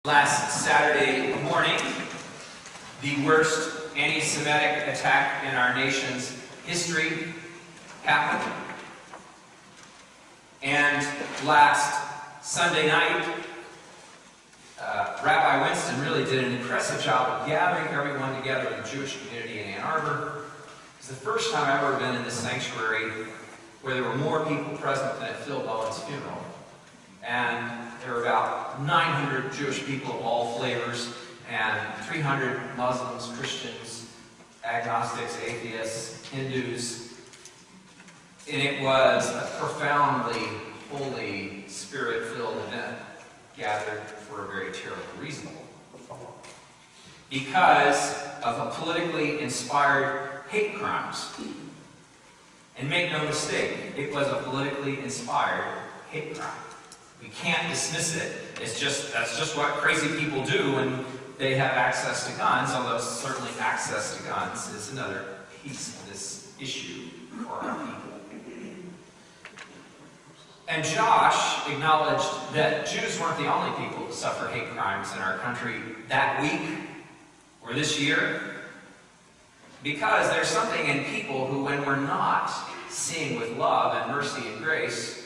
Last Saturday morning, the worst anti-Semitic attack in our nation's history happened. And last Sunday night, Rabbi Winston really did an impressive job of gathering everyone together in the Jewish community in Ann Arbor. It's the first time I've ever been in this sanctuary where there were more people present than at Phil Bowen's funeral. And there were about 900 Jewish people of all flavors, and 300 Muslims, Christians, agnostics, atheists, Hindus. And it was a profoundly holy, spirit-filled event gathered for a very terrible reason. Because of a politically inspired hate crimes. And make no mistake, it was a politically inspired hate crime. We can't dismiss it. That's just what crazy people do when they have access to guns, although certainly access to guns is another piece of this issue for our people. And Josh acknowledged that Jews weren't the only people to suffer hate crimes in our country that week or this year, because there's something in people who, when we're not seeing with love and mercy and grace,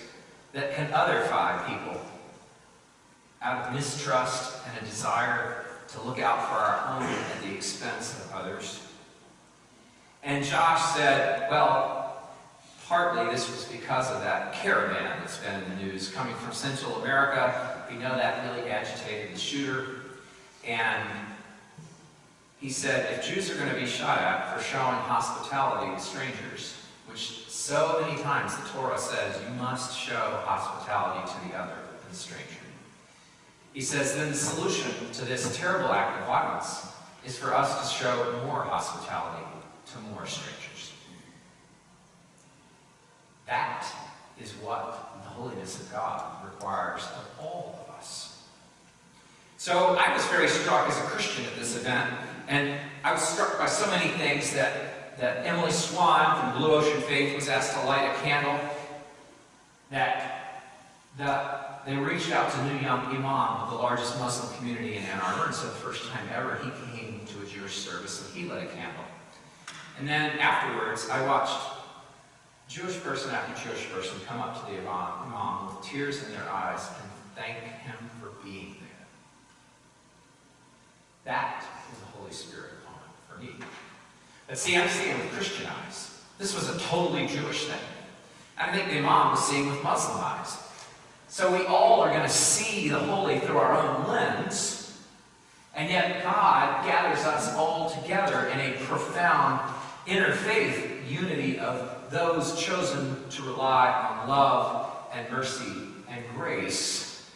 that can otherify people out of mistrust and a desire to look out for our own at the expense of others. And Josh said, well, partly this was because of that caravan that's been in the news coming from Central America. We know that really agitated the shooter. And he said, if Jews are going to be shot at for showing hospitality to strangers, which so many times the Torah says you must show hospitality to the other, the stranger. He says then the solution to this terrible act of violence is for us to show more hospitality to more strangers. That is what the holiness of God requires of all of us. So I was very struck as a Christian at this event, and I was struck by so many things that Emily Swan from Blue Ocean Faith was asked to light a candle, that they reached out to New Young Imam of the largest Muslim community in Ann Arbor, and so the first time ever he came to a Jewish service and he lit a candle. And then afterwards I watched Jewish person after Jewish person come up to the Imam with tears in their eyes and thank him for being there. That is the Holy Spirit moment for me. But see, I'm seeing with Christian eyes. This was a totally Jewish thing. I think the Imam was seeing with Muslim eyes. So we all are going to see the holy through our own lens, and yet God gathers us all together in a profound interfaith unity of those chosen to rely on love and mercy and grace.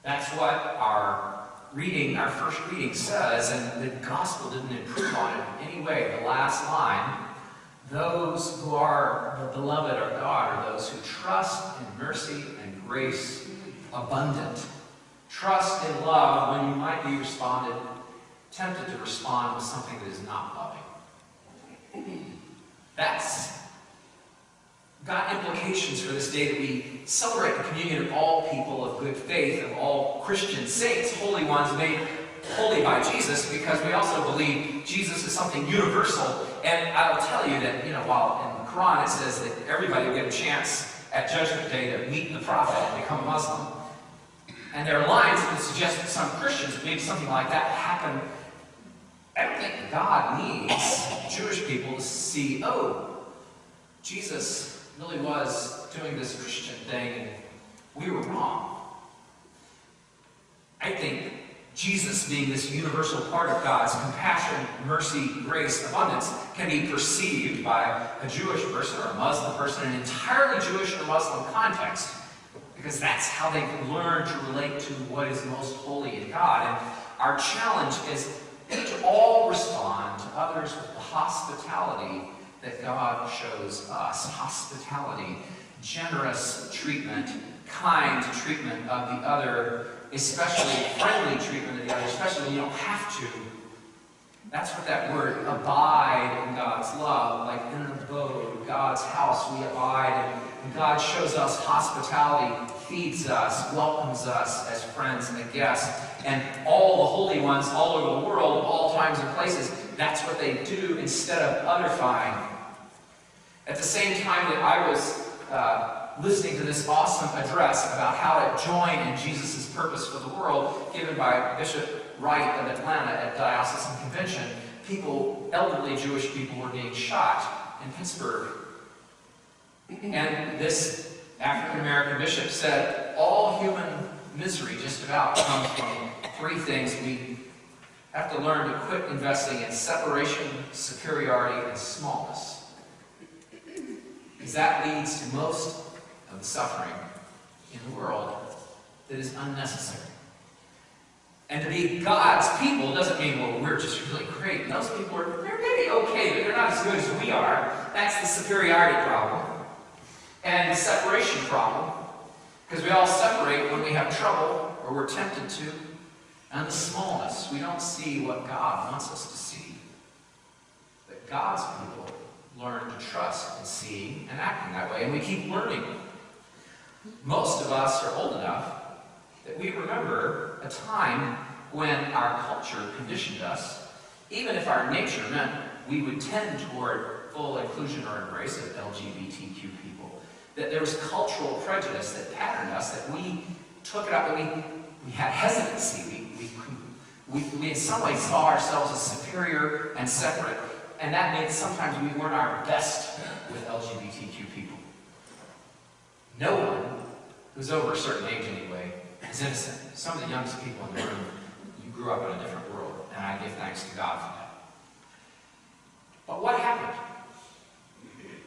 That's what our first reading says, and the gospel didn't improve on it in any way. The last line, those who are the beloved of God are those who trust in mercy and grace abundant. Trust in love when you might be tempted to respond with something that is not loving. That's got implications for this day that we celebrate the communion of all people of good faith, of all Christian saints, holy ones made holy by Jesus, because we also believe Jesus is something universal. And I'll tell you that, while in the Quran it says that everybody will get a chance at Judgment Day to meet the Prophet and become a Muslim, and there are lines that suggest that some Christians believe something like that happen. I don't think God needs Jewish people to see, oh, Jesus really was doing this Christian thing and we were wrong. I think Jesus, being this universal part of God's compassion, mercy, grace, abundance, can be perceived by a Jewish person or a Muslim person in an entirely Jewish or Muslim context, because that's how they learn to relate to what is most holy in God. And our challenge is to all respond to others with the hospitality that God shows us. Hospitality, generous treatment, kind treatment of the other, especially friendly treatment of the other, especially when you don't have to. That's what that word, abide in God's love, like in an abode, God's house, we abide, and God shows us hospitality, feeds us, welcomes us as friends and guests. and all the holy ones all over the world, all times and places. That's what they do instead of otherifying. At the same time that I was listening to this awesome address about how to join in Jesus' purpose for the world, given by Bishop Wright of Atlanta at Diocesan Convention, elderly Jewish people were being shot in Pittsburgh. And this African-American bishop said, all human misery just about comes from three things. We have to learn to quit investing in separation, superiority, and smallness. Because that leads to most of the suffering in the world that is unnecessary. And to be God's people doesn't mean, well, we're just really great. Those people they're maybe okay, but they're not as good as we are. That's the superiority problem. And the separation problem, because we all separate when we have trouble or we're tempted to. And the smallness, we don't see what God wants us to see. But God's people learn to trust in seeing and acting that way, and we keep learning. Most of us are old enough that we remember a time when our culture conditioned us, even if our nature meant we would tend toward full inclusion or embrace of LGBTQ people, that there was cultural prejudice that patterned us, that we took it up, and we had hesitancy. We in some ways saw ourselves as superior and separate, and that meant sometimes we weren't our best with LGBTQ people. No one who's over a certain age anyway is innocent. Some of the youngest people in the room, you grew up in a different world, and I give thanks to God for that. But what happened?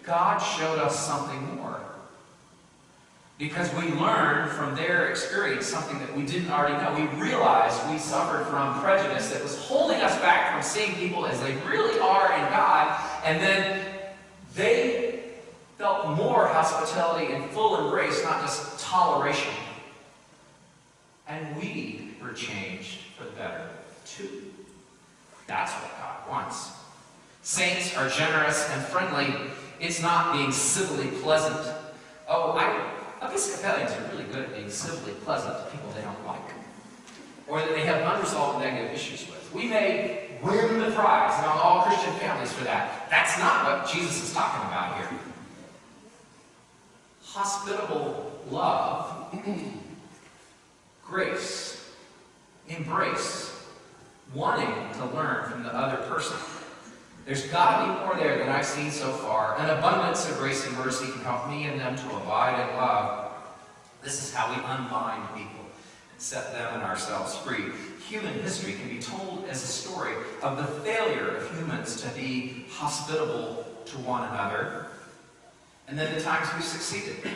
God showed us something more. Because we learned from their experience something that we didn't already know. We realized we suffered from prejudice that was holding us back from seeing people as they really are in God. And then they felt more hospitality and full embrace, not just toleration. And we were changed for the better, too. That's what God wants. Saints are generous and friendly. It's not being civilly pleasant. Episcopalians are really good at being civilly pleasant to people they don't like, or that they have unresolved negative issues with. We may win the prize among all Christian families for that. That's not what Jesus is talking about here. Hospitable love, grace, embrace, wanting to learn from the other person. There's got to be more there than I've seen so far. An abundance of grace and mercy can help me and them to abide in love. This is how we unbind people and set them and ourselves free. Human history can be told as a story of the failure of humans to be hospitable to one another, and then the times we've succeeded.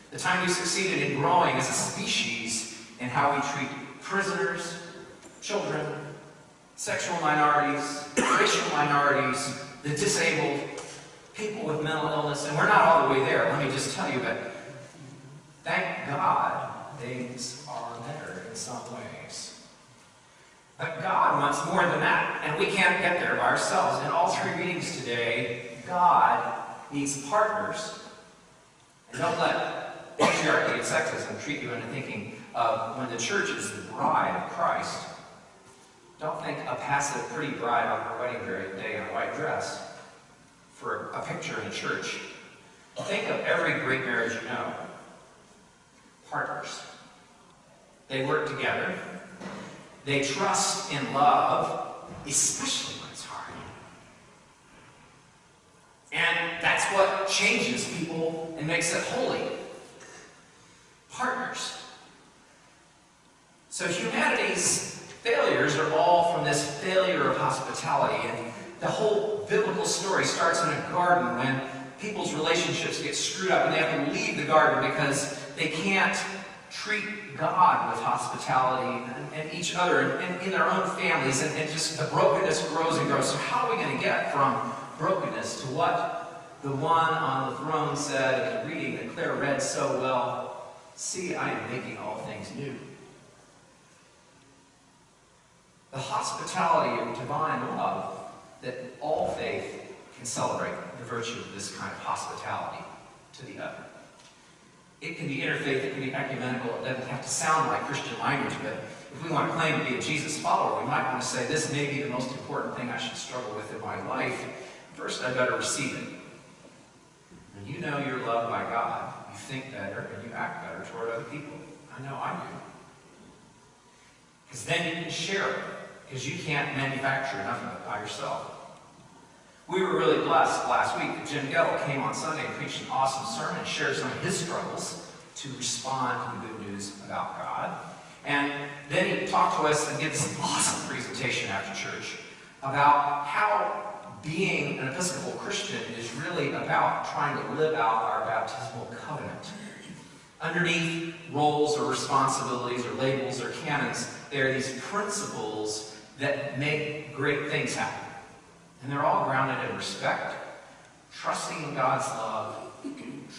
The time we've succeeded in growing as a species in how we treat prisoners, children, sexual minorities, racial minorities, the disabled, people with mental illness, and we're not all the way there, let me just tell you, but thank God things are better in some ways. But God wants more than that, and we can't get there by ourselves. In all three readings today, God needs partners. And don't let patriarchy and sexism treat you into thinking of when the church is the bride of Christ. Don't think a passive, pretty bride on her wedding day in a white dress for a picture in church. Think of every great marriage you know. Partners. They work together. They trust in love, especially when it's hard. And that's what changes people and makes it holy. Partners. So humanity's failures are all from this failure of hospitality, and the whole biblical story starts in a garden when people's relationships get screwed up and they have to leave the garden because they can't treat God with hospitality and each other and in their own families, and just the brokenness grows and grows. So how are we going to get from brokenness to what the one on the throne said in the reading that Claire read so well? See, I am making all things new. The hospitality of divine love, that all faith can celebrate the virtue of this kind of hospitality to the other. It can be interfaith, it can be ecumenical, it doesn't have to sound like Christian language, but if we want to claim to be a Jesus follower, we might want to say, this may be the most important thing I should struggle with in my life. First, I better receive it. When you know you're loved by God, you think better and you act better toward other people. I know I do. Because then you can share it, because you can't manufacture enough of it by yourself. We were really blessed last week that Jim Gettle came on Sunday and preached an awesome sermon and shared some of his struggles to respond to the good news about God. And then he talked to us and gave us an awesome presentation after church about how being an Episcopal Christian is really about trying to live out our baptismal covenant. Underneath roles or responsibilities or labels or canons, there are these principles that make great things happen. And they're all grounded in respect, trusting in God's love,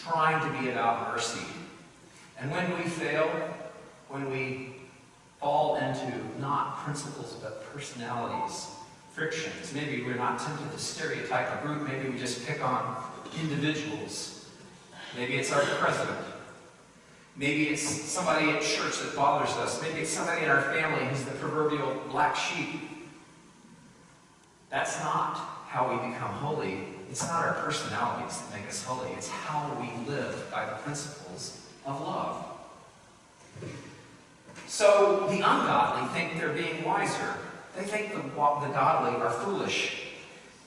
trying to be about mercy. And when we fail, when we fall into not principles but personalities, frictions, maybe we're not tempted to stereotype a group, maybe we just pick on individuals. Maybe it's our president. Maybe it's somebody at church that bothers us. Maybe it's somebody in our family who's the proverbial black sheep. That's not how we become holy. It's not our personalities that make us holy. It's how we live by the principles of love. So the ungodly think they're being wiser. They think the godly are foolish.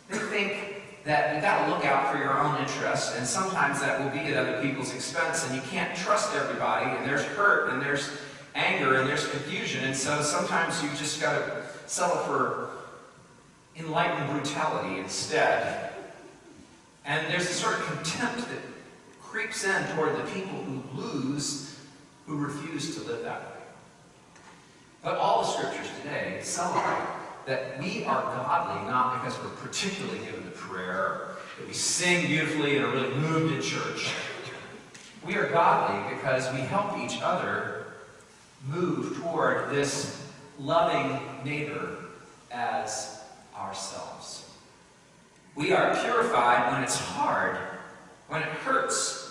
They think that you've got to look out for your own interests, and sometimes that will be at other people's expense, and you can't trust everybody, and there's hurt, and there's anger, and there's confusion, and so sometimes you just got to settle for enlightened brutality instead. And there's a sort of contempt that creeps in toward the people who lose, who refuse to live that way. But all the scriptures today celebrate that we are godly not because we're particularly given to prayer, that we sing beautifully and are really moved in church. We are godly because we help each other move toward this loving neighbor as ourselves. We are purified when it's hard, when it hurts.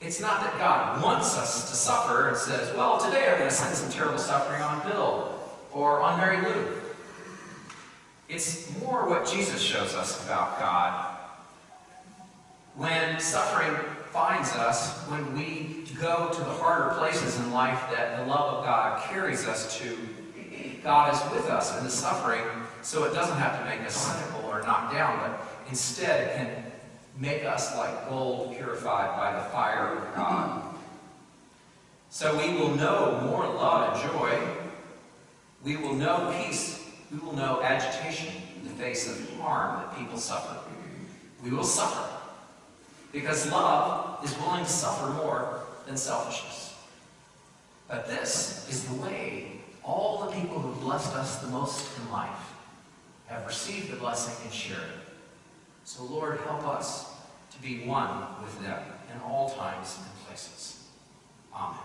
It's not that God wants us to suffer and says, well, today I'm going to send some terrible suffering on Bill or on Mary Lou. It's more what Jesus shows us about God. When suffering finds us, when we go to the harder places in life that the love of God carries us to, God is with us in the suffering, so it doesn't have to make us cynical or knocked down, but instead it can make us like gold purified by the fire of God. So we will know more love and joy. We will know peace. We will know agitation in the face of harm that people suffer. We will suffer because love is willing to suffer more than selfishness. But this is the way all the people who blessed us the most in life have received the blessing and shared it. So Lord, help us to be one with them in all times and places. Amen.